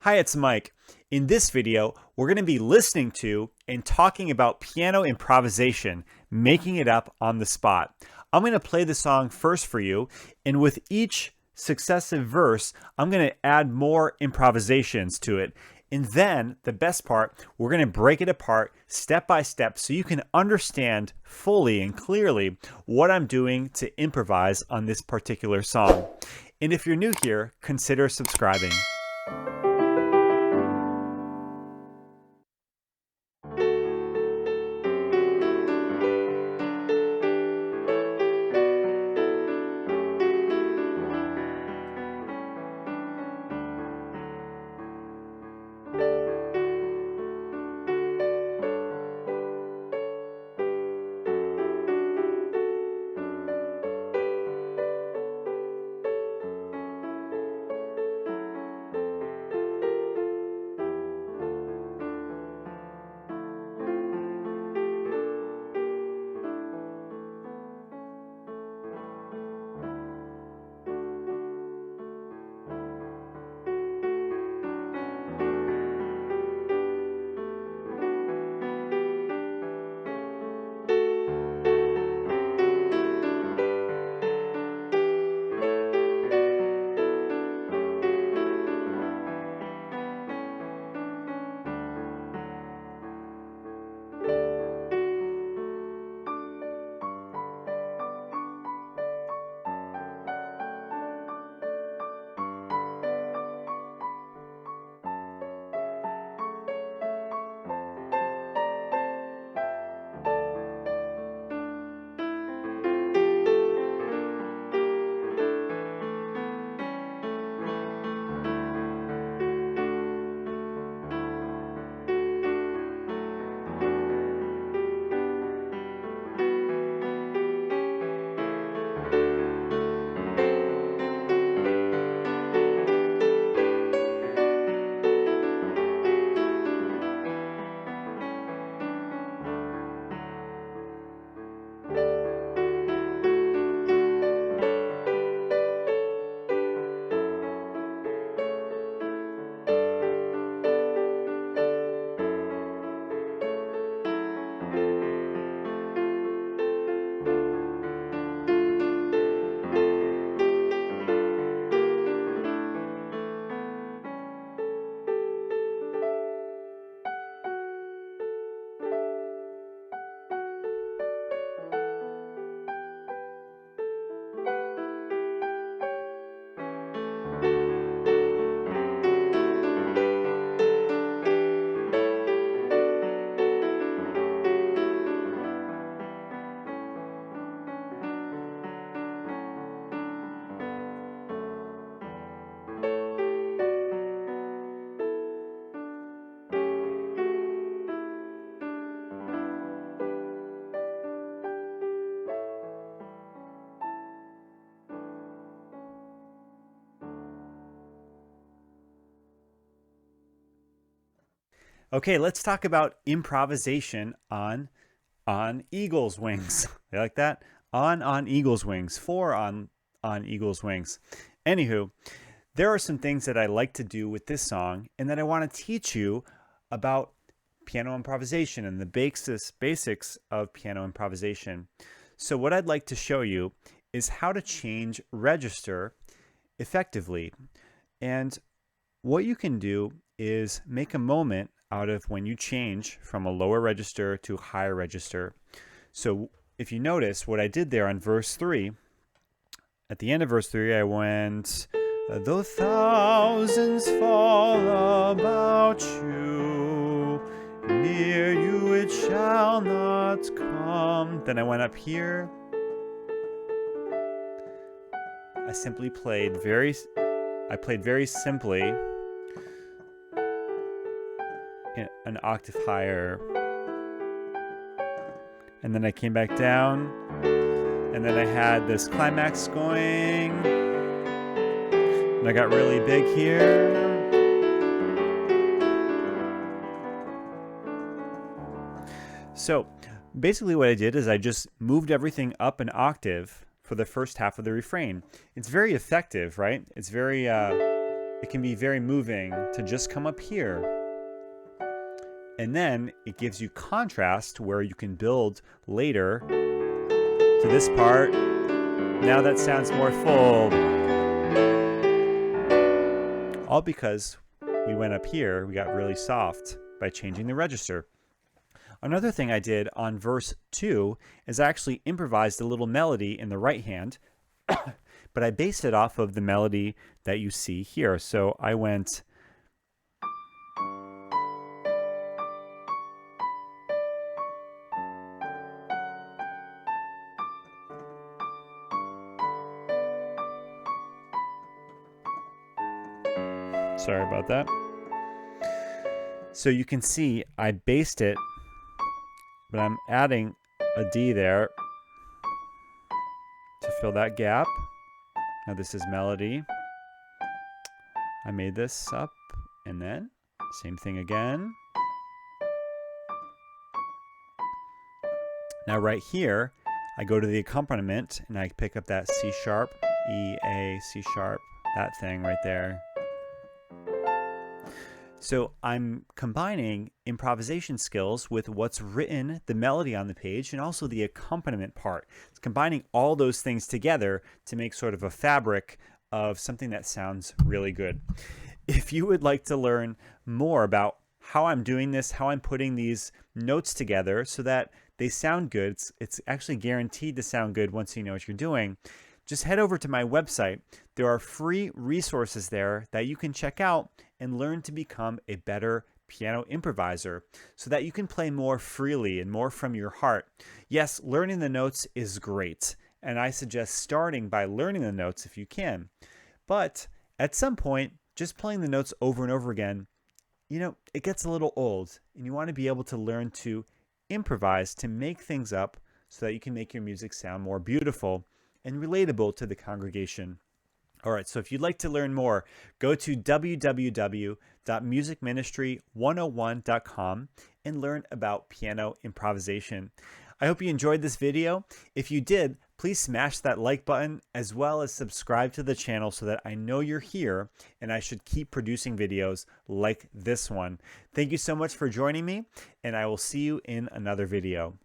Hi, it's Mike. In this video, we're going to be listening to and talking about piano improvisation, making it up on the spot. I'm going to play the song first for you, and with each successive verse, I'm going to add more improvisations to it. And then, the best part, we're going to break it apart step by step so you can understand fully and clearly what I'm doing to improvise on this particular song. And if you're new here, consider subscribing. Okay, let's talk about improvisation on eagle's wings. You like that? On eagle's wings. On eagle's wings. Anywho, there are some things that I like to do with this song and that I want to teach you about piano improvisation and the basics of piano improvisation. So what I'd like to show you is how to change register effectively. And what you can do is make a moment out of when you change from a lower register to a higher register. So if you notice what I did there on verse 3, at the end of verse 3 I went, though thousands fall about you, near you it shall not come. Then I went up here. I played very simply an octave higher, and then I came back down, and then I had this climax going, and I got really big here, so basically what I did is I just moved everything up an octave for the first half of the refrain. It's very effective, right? It's very it can be very moving to just come up here. And then it gives you contrast where you can build later to this part. Now that sounds more full. All because we went up here, we got really soft by changing the register. Another thing I did on verse 2 is I actually improvised a little melody in the right hand, but I based it off of the melody that you see here. So I went... Sorry about that. So you can see I based it, but I'm adding a D there to fill that gap. Now this is melody. I made this up, and then same thing again. Now right here, I go to the accompaniment and I pick up that C sharp, E, A, C sharp, that thing right there. So I'm combining improvisation skills with what's written, the melody on the page, and also the accompaniment part. It's combining all those things together to make sort of a fabric of something that sounds really good. If you would like to learn more about how I'm doing this, how I'm putting these notes together so that they sound good, it's actually guaranteed to sound good once you know what you're doing, just head over to my website. There are free resources there that you can check out and learn to become a better piano improviser so that you can play more freely and more from your heart. Yes, learning the notes is great, and I suggest starting by learning the notes if you can. But at some point, just playing the notes over and over again, you know, it gets a little old, and you want to be able to learn to improvise, to make things up so that you can make your music sound more beautiful and relatable to the congregation. All right, so if you'd like to learn more, go to www.musicministry101.com and learn about piano improvisation. I hope you enjoyed this video. If you did, please smash that like button as well as subscribe to the channel so that I know you're here and I should keep producing videos like this one. Thank you so much for joining me, and I will see you in another video.